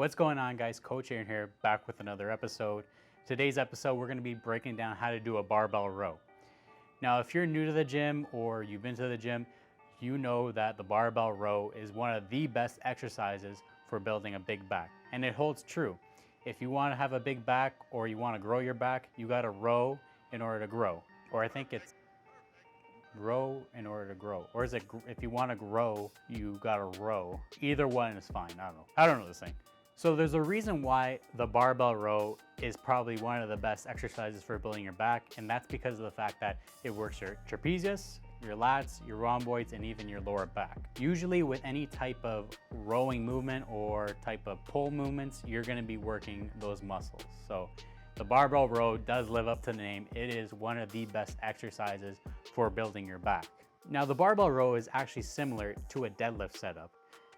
What's going on, guys? Coach Aaron here, back with another episode. Today's episode, we're going to be breaking down how to do a barbell row. Now, if you're new to the gym or you've been to the gym, you know that the barbell row is one of the best exercises for building a big back. And it holds true. If you want to have a big back or you want to grow your back, you got to row in order to grow. Or I think it's row in order to grow. Or is it if you want to grow, you got to row? Either one is fine. I don't know this thing. So there's a reason why the barbell row is probably one of the best exercises for building your back, and that's because of the fact that it works your trapezius, your lats, your rhomboids, and even your lower back. Usually with any type of rowing movement or type of pull movements, you're gonna be working those muscles. So the barbell row does live up to the name. It is one of the best exercises for building your back. Now the barbell row is actually similar to a deadlift setup.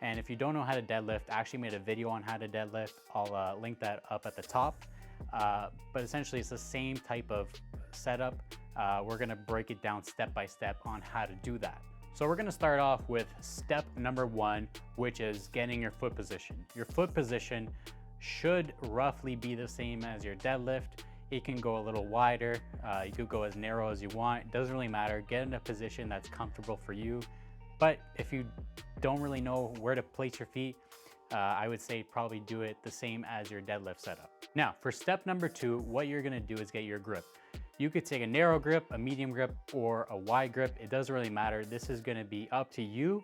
And if you don't know how to deadlift, I actually made a video on how to deadlift. I'll link that up at the top. But essentially it's the same type of setup. We're gonna break it down step by step on how to do that. So we're gonna start off with step number one, which is getting your foot position. Your foot position should roughly be the same as your deadlift. It can go a little wider. You could go as narrow as you want. It doesn't really matter. Get in a position that's comfortable for you. But if you don't really know where to place your feet, I would say probably do it the same as your deadlift setup. Now, for step number two, what you're gonna do is get your grip. You could take a narrow grip, a medium grip, or a wide grip. It doesn't really matter. This is gonna be up to you.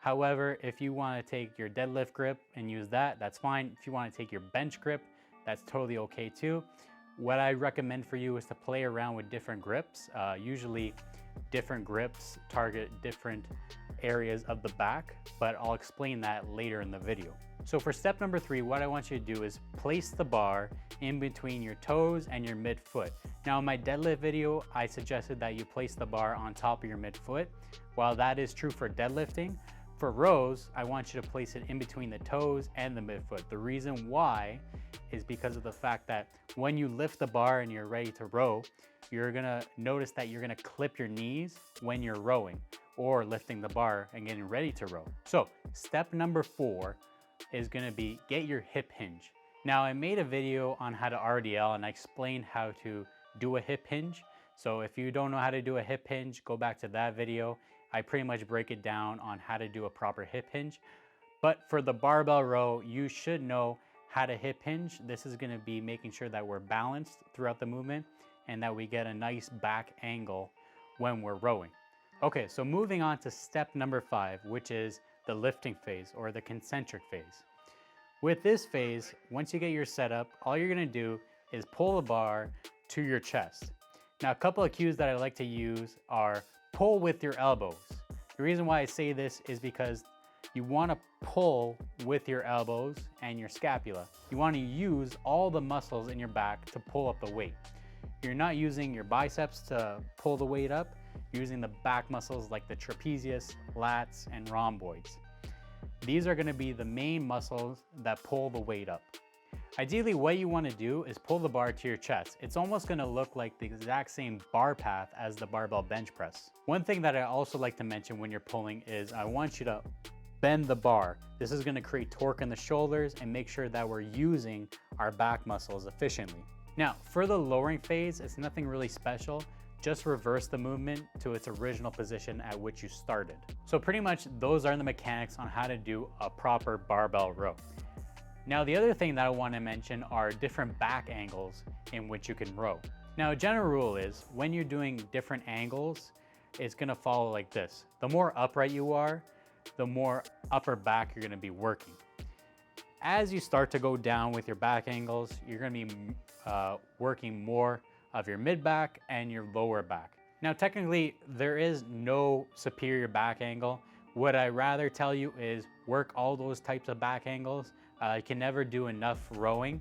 However, if you wanna take your deadlift grip and use that, that's fine. If you wanna take your bench grip, that's totally okay too. What I recommend for you is to play around with different grips. Usually different grips target different areas of the back, but I'll explain that later in the video. So for step number three, what I want you to do is place the bar in between your toes and your midfoot. Now in my deadlift video, I suggested that you place the bar on top of your midfoot. While that is true for deadlifting, for rows, I want you to place it in between the toes and the midfoot. The reason why is because of the fact that when you lift the bar and you're ready to row, you're gonna notice that you're gonna clip your knees when you're rowing or lifting the bar and getting ready to row. So step number four is gonna be get your hip hinge. Now I made a video on how to RDL and I explained how to do a hip hinge. So if you don't know how to do a hip hinge, go back to that video. I pretty much break it down on how to do a proper hip hinge. But for the barbell row, you should know how to hip hinge. This is gonna be making sure that we're balanced throughout the movement and that we get a nice back angle when we're rowing. Okay, so moving on to step number five, which is the lifting phase or the concentric phase. With this phase, once you get your setup, all you're gonna do is pull the bar to your chest. Now, a couple of cues that I like to use are pull with your elbows. The reason why I say this is because you wanna pull with your elbows and your scapula. You wanna use all the muscles in your back to pull up the weight. You're not using your biceps to pull the weight up, using the back muscles like the trapezius, lats, and rhomboids. These are gonna be the main muscles that pull the weight up. Ideally, what you wanna do is pull the bar to your chest. It's almost gonna look like the exact same bar path as the barbell bench press. One thing that I also like to mention when you're pulling is I want you to bend the bar. This is gonna create torque in the shoulders and make sure that we're using our back muscles efficiently. Now, for the lowering phase, it's nothing really special. Just reverse the movement to its original position at which you started. So pretty much those are the mechanics on how to do a proper barbell row. Now the other thing that I want to mention are different back angles in which you can row. Now a general rule is when you're doing different angles, it's going to follow like this. The more upright you are, the more upper back you're going to be working. As you start to go down with your back angles, you're going to be working more of your mid back and your lower back. Now technically there is no superior back angle. What I rather tell you is work all those types of back angles. You can never do enough rowing.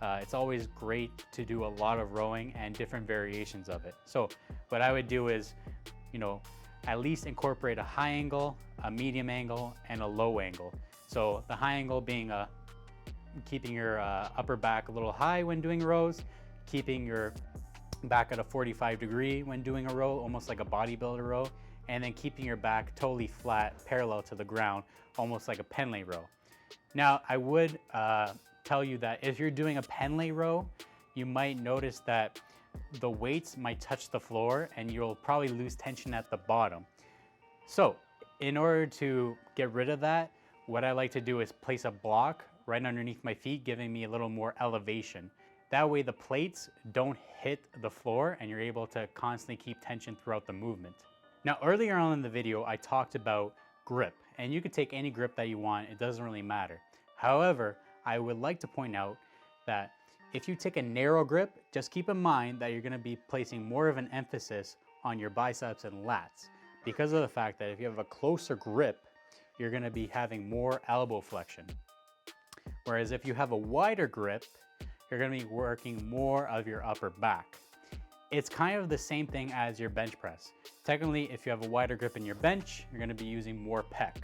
It's always great to do a lot of rowing and different variations of it. So what I would do is, at least incorporate a high angle, a medium angle, and a low angle. So the high angle being keeping your upper back a little high when doing rows, keeping your back at a 45 degree when doing a row, almost like a bodybuilder row, and then keeping your back totally flat, parallel to the ground, almost like a Pendlay row. Now, I would tell you that if you're doing a pendlay row, you might notice that the weights might touch the floor and you'll probably lose tension at the bottom. So in order to get rid of that, what I like to do is place a block right underneath my feet, giving me a little more elevation. That way the plates don't hit the floor and you're able to constantly keep tension throughout the movement. Now, earlier on in the video, I talked about grip, and you could take any grip that you want, it doesn't really matter. However, I would like to point out that if you take a narrow grip, just keep in mind that you're gonna be placing more of an emphasis on your biceps and lats, because of the fact that if you have a closer grip, you're gonna be having more elbow flexion. Whereas if you have a wider grip, you're gonna be working more of your upper back. It's kind of the same thing as your bench press. Technically, if you have a wider grip in your bench, you're gonna be using more pec.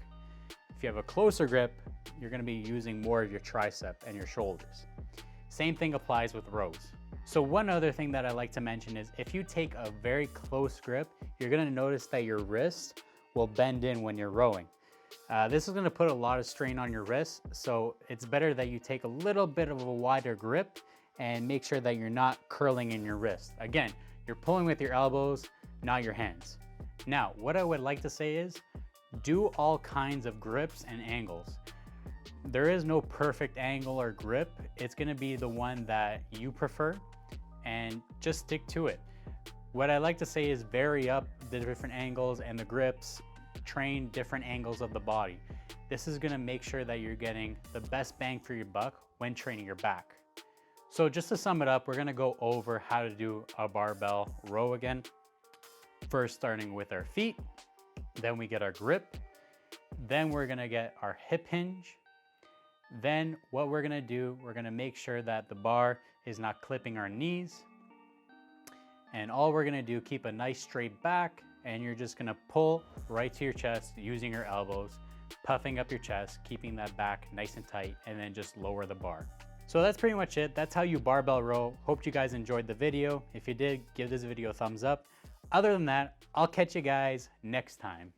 If you have a closer grip, you're gonna be using more of your tricep and your shoulders. Same thing applies with rows. So one other thing that I like to mention is if you take a very close grip, you're gonna notice that your wrist will bend in when you're rowing. This is gonna put a lot of strain on your wrist, so it's better that you take a little bit of a wider grip and make sure that you're not curling in your wrist. Again, you're pulling with your elbows, not your hands. Now, what I would like to say is, do all kinds of grips and angles. There is no perfect angle or grip. It's gonna be the one that you prefer, and just stick to it. What I like to say is vary up the different angles and the grips, train different angles of the body. This is gonna make sure that you're getting the best bang for your buck when training your back. So just to sum it up, we're gonna go over how to do a barbell row again. First, starting with our feet, then we get our grip, then we're gonna get our hip hinge. Then what we're gonna do, we're gonna make sure that the bar is not clipping our knees. And all we're gonna do, keep a nice straight back, and you're just gonna pull right to your chest using your elbows, puffing up your chest, keeping that back nice and tight, and then just lower the bar. So that's pretty much it. That's how you barbell row. Hope you guys enjoyed the video. If you did, give this video a thumbs up. Other than that, I'll catch you guys next time.